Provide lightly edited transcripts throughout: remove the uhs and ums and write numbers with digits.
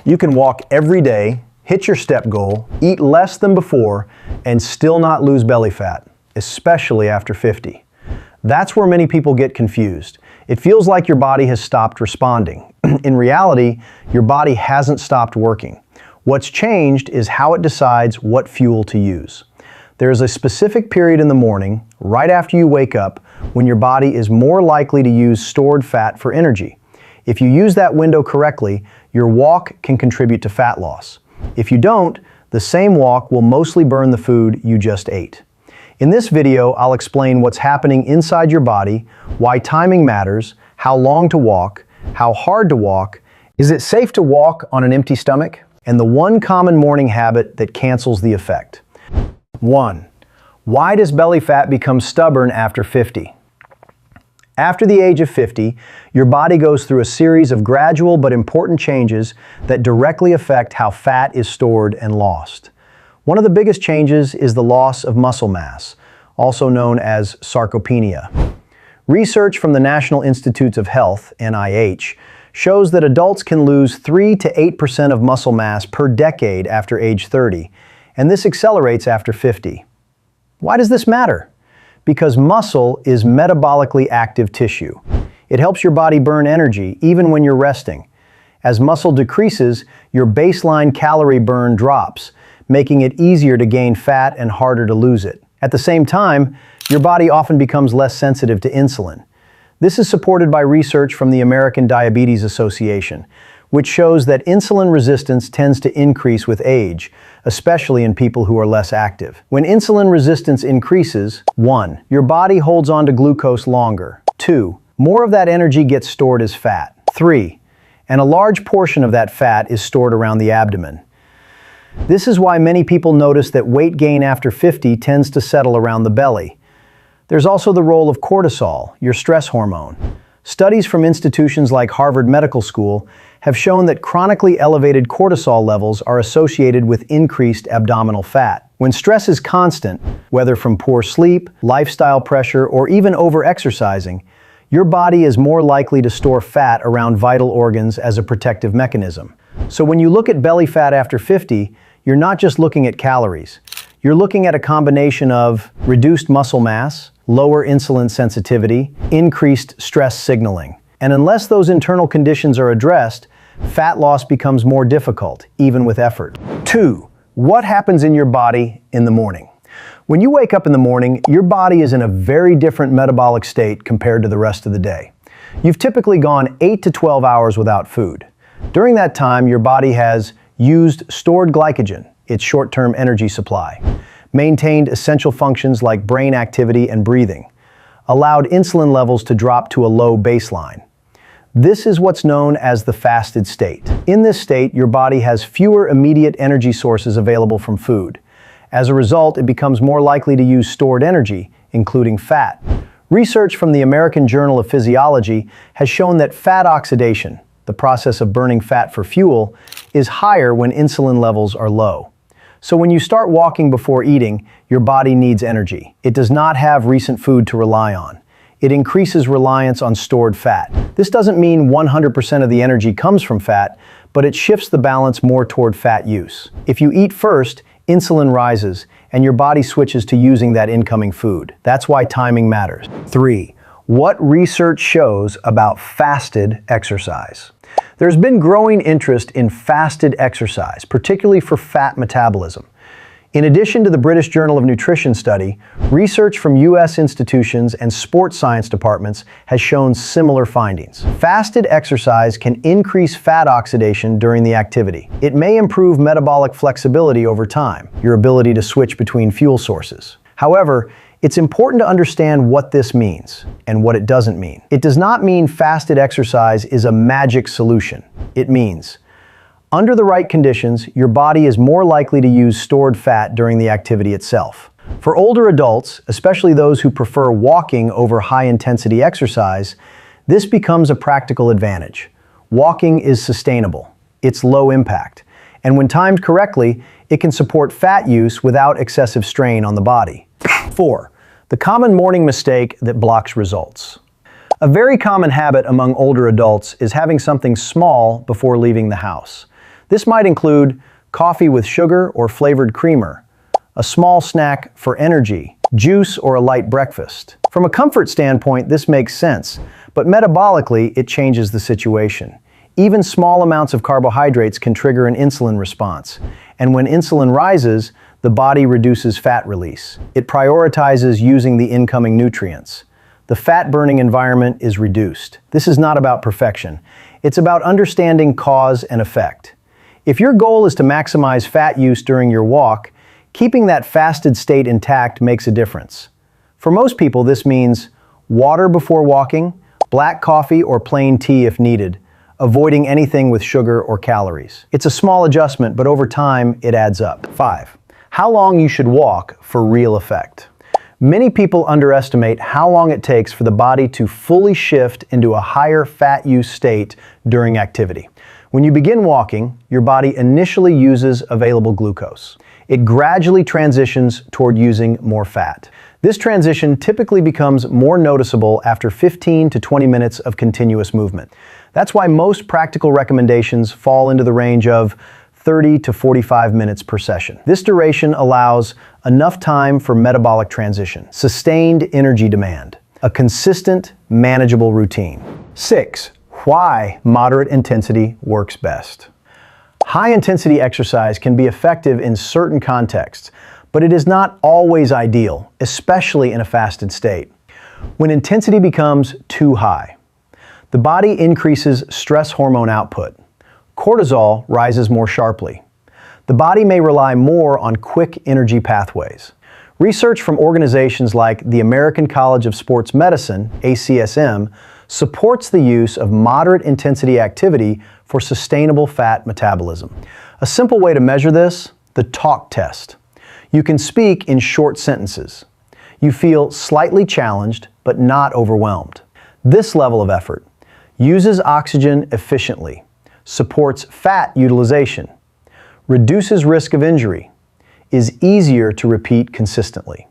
You can walk every day, hit your step goal, eat less than before, and still not lose belly fat, especially after 50. That's where many people get confused. It feels like your body has stopped responding. In reality, your body hasn't stopped working. What's changed is how it decides what fuel to use. There is a specific period in the morning, right after you wake up, when your body is more likely to use stored fat for energy. If you use that window correctly, your walk can contribute to fat loss. If you don't, the same walk will mostly burn the food you just ate. In this video, I'll explain what's happening inside your body, why timing matters, how long to walk, how hard to walk, is it safe to walk on an empty stomach, and the one common morning habit that cancels the effect. 1. Why does belly fat become stubborn after 50? After the age of 50, your body goes through a series of gradual but important changes that directly affect how fat is stored and lost. One of the biggest changes is the loss of muscle mass, also known as sarcopenia. Research from the National Institutes of Health, NIH, shows that adults can lose 3 to 8% of muscle mass per decade after age 30, and this accelerates after 50. Why does this matter? Because muscle is metabolically active tissue. It helps your body burn energy even when you're resting. As muscle decreases, your baseline calorie burn drops, making it easier to gain fat and harder to lose it. At the same time, your body often becomes less sensitive to insulin. This is supported by research from the American Diabetes Association, which shows that insulin resistance tends to increase with age, especially in people who are less active. When insulin resistance increases, 1. Your body holds on to glucose longer. 2. More of that energy gets stored as fat. 3. And a large portion of that fat is stored around the abdomen. This is why many people notice that weight gain after 50 tends to settle around the belly. There's also the role of cortisol, your stress hormone. Studies from institutions like Harvard Medical School have shown that chronically elevated cortisol levels are associated with increased abdominal fat. When stress is constant, whether from poor sleep, lifestyle pressure, or even over-exercising, your body is more likely to store fat around vital organs as a protective mechanism. So when you look at belly fat after 50, you're not just looking at calories. You're looking at a combination of reduced muscle mass, lower insulin sensitivity, increased stress signaling. And unless those internal conditions are addressed, fat loss becomes more difficult, even with effort. 2. What happens in your body in the morning? When you wake up in the morning, your body is in a very different metabolic state compared to the rest of the day. You've typically gone 8 to 12 hours without food. During that time, your body has used stored glycogen, its short-term energy supply, maintained essential functions like brain activity and breathing, allowed insulin levels to drop to a low baseline. This is what's known as the fasted state. In this state, your body has fewer immediate energy sources available from food. As a result, it becomes more likely to use stored energy, including fat. Research from the American Journal of Physiology has shown that fat oxidation, the process of burning fat for fuel, is higher when insulin levels are low. So when you start walking before eating, your body needs energy. It does not have recent food to rely on. It increases reliance on stored fat. This doesn't mean 100% of the energy comes from fat, but it shifts the balance more toward fat use. If you eat first, insulin rises, and your body switches to using that incoming food. That's why timing matters. 3. What research shows about fasted exercise? There's been growing interest in fasted exercise, particularly for fat metabolism. In addition to the British Journal of Nutrition study, research from U.S. institutions and sports science departments has shown similar findings. Fasted exercise can increase fat oxidation during the activity. It may improve metabolic flexibility over time, your ability to switch between fuel sources. However, it's important to understand what this means and what it doesn't mean. It does not mean fasted exercise is a magic solution. It means under the right conditions, your body is more likely to use stored fat during the activity itself. For older adults, especially those who prefer walking over high-intensity exercise, this becomes a practical advantage. Walking is sustainable. It's low impact. And when timed correctly, it can support fat use without excessive strain on the body. 4. The common morning mistake that blocks results. A very common habit among older adults is having something small before leaving the house. This might include coffee with sugar or flavored creamer, a small snack for energy, juice or a light breakfast. From a comfort standpoint, this makes sense, but metabolically, it changes the situation. Even small amounts of carbohydrates can trigger an insulin response, and when insulin rises, the body reduces fat release. It prioritizes using the incoming nutrients. The fat-burning environment is reduced. This is not about perfection. It's about understanding cause and effect. If your goal is to maximize fat use during your walk, keeping that fasted state intact makes a difference. For most people, this means water before walking, black coffee or plain tea if needed, avoiding anything with sugar or calories. It's a small adjustment, but over time, it adds up. 5. How long you should walk for real effect. Many people underestimate how long it takes for the body to fully shift into a higher fat use state during activity. When you begin walking, your body initially uses available glucose. It gradually transitions toward using more fat. This transition typically becomes more noticeable after 15 to 20 minutes of continuous movement. That's why most practical recommendations fall into the range of 30 to 45 minutes per session. This duration allows enough time for metabolic transition, sustained energy demand, a consistent, manageable routine. 6. Why moderate intensity works best. High-intensity exercise can be effective in certain contexts, but it is not always ideal, especially in a fasted state. When intensity becomes too high, the body increases stress hormone output. Cortisol rises more sharply. The body may rely more on quick energy pathways. Research from organizations like the American College of Sports Medicine, ACSM, supports the use of moderate intensity activity for sustainable fat metabolism. A simple way to measure this, the talk test. You can speak in short sentences. You feel slightly challenged, but not overwhelmed. This level of effort uses oxygen efficiently, supports fat utilization, reduces risk of injury, is easier to repeat consistently.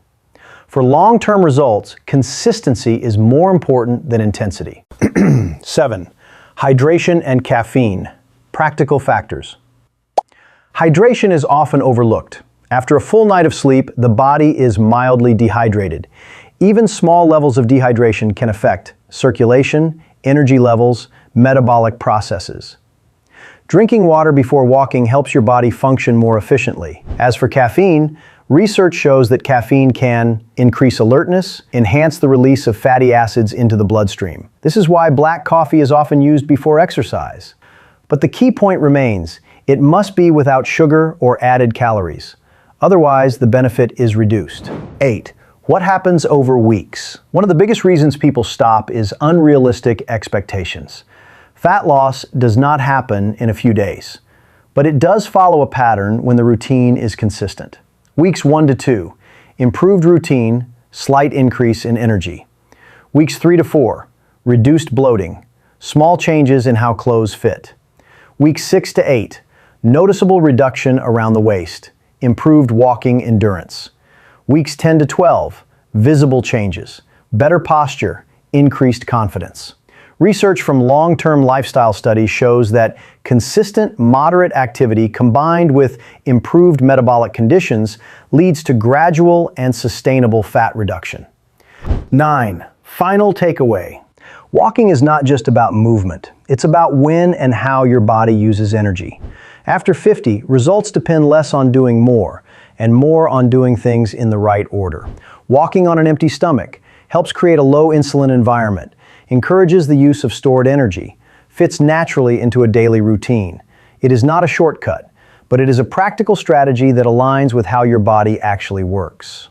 For long-term results, consistency is more important than intensity. 7. Hydration and caffeine. Practical factors. Hydration is often overlooked. After a full night of sleep, the body is mildly dehydrated. Even small levels of dehydration can affect circulation, energy levels, metabolic processes. Drinking water before walking helps your body function more efficiently. As for caffeine, research shows that caffeine can increase alertness, enhance the release of fatty acids into the bloodstream. This is why black coffee is often used before exercise. But the key point remains, it must be without sugar or added calories. Otherwise, the benefit is reduced. 8. What happens over weeks? One of the biggest reasons people stop is unrealistic expectations. Fat loss does not happen in a few days, but it does follow a pattern when the routine is consistent. Weeks 1 to 2, improved routine, slight increase in energy. Weeks 3 to 4, reduced bloating, small changes in how clothes fit. Weeks 6 to 8, noticeable reduction around the waist, improved walking endurance. Weeks 10 to 12, visible changes, better posture, increased confidence. Research from long-term lifestyle studies shows that consistent, moderate activity combined with improved metabolic conditions leads to gradual and sustainable fat reduction. 9. Final takeaway. Walking is not just about movement. It's about when and how your body uses energy. After 50, results depend less on doing more and more on doing things in the right order. Walking on an empty stomach helps create a low insulin environment, encourages the use of stored energy, fits naturally into a daily routine. It is not a shortcut, but it is a practical strategy that aligns with how your body actually works.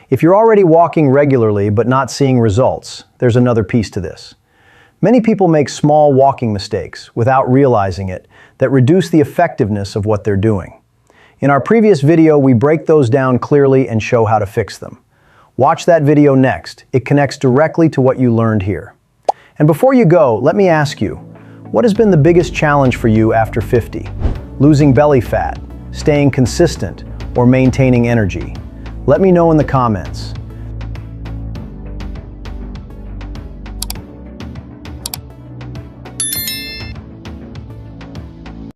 If you're already walking regularly but not seeing results, there's another piece to this. Many people make small walking mistakes without realizing it that reduce the effectiveness of what they're doing. In our previous video, we break those down clearly and show how to fix them. Watch that video next. It connects directly to what you learned here. And before you go, let me ask you, what has been the biggest challenge for you after 50? Losing belly fat, staying consistent, or maintaining energy? Let me know in the comments.